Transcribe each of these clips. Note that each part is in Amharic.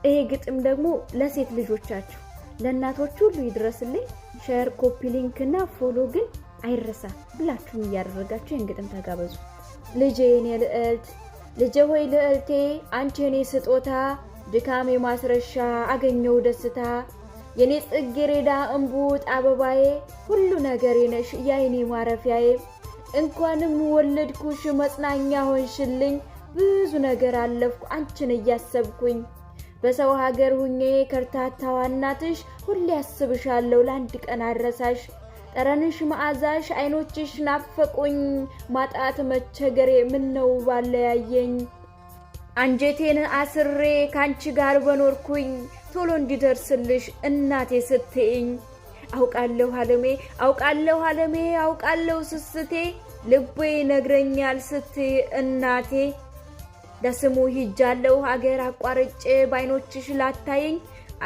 ይሄ ግጥም ደግሞ ለሴት ልጆቻችሁ ለእናቶች ሁሉ ይድረስልኝ። ሼር ኮፒ ሊንክ እና ፎሎ ግን አይረሳ ብላችሁም እያደረጋችሁ ይሄን ግጥም ተጋበዙ። ልጄ የኔ ልዕልት ልጄ ሆይ ልዕልቴ አንቺ የኔ ስጦታ ድካሜ ማስረሻ አገኘው ደስታ የኔ ጽጌረዳ እንቡጥ አበባዬ ሁሉ ነገሬ ነሽ ያይኔ ማረፊያዬ እንኳንም ወለድኩሽ መጽናኛ ሆንሽልኝ ብዙ ነገር አለፍኩ አንቺን እያሰብኩኝ በሰው ሀገር ሁኜ ከርታታዋ እናትሽ ሁሌ ያስብሻለሁ ለአንድ ቀን አረሳሽ ጠረንሽ መዓዛሽ አይኖችሽ ናፈቁኝ ማጣት መቸገሬ ምነው ባለያየኝ አንጀቴን አስሬ ካንቺ ጋር በኖርኩኝ ቶሎ እንዲደርስልሽ እናቴ ስትይኝ አውቃለሁ ዓለሜ አውቃለሁ ስስቴ ልቤ ነግረኛል ስትይ እናቴ ደስሙ ሂጃለሁ ሀገር አቋርጬ ባይኖችሽ ላታየኝ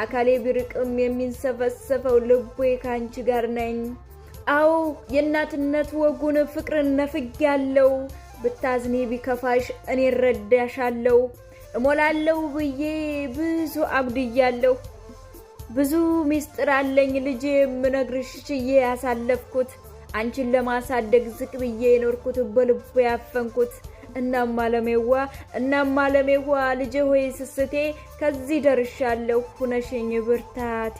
አካሌ ቢርቅም የሚንሰፈሰፈው ልቤ ካንቺ ጋር ነኝ አው የእናትነት ወጉን ፍቅርን ነፍጊያለሁ ብታዝኒ ቢከፋሽ እኔ ረዳሻለሁ እሞላለሁ ብዬ ብዙ አብድያለሁ ብዙ ሚስጥር አለኝ ልጄ ምነግርሽ ችዬ ያሳለፍኩት አንቺን ለማሳደግ ዝቅ ብዬ ኖርኩት በልቤ ያፈንኩት እናም ዓለሜዋ ልጄ ሆይ ስስቴ ከዚህ ደርሻለሁ ሁነሽኝ ብርታቴ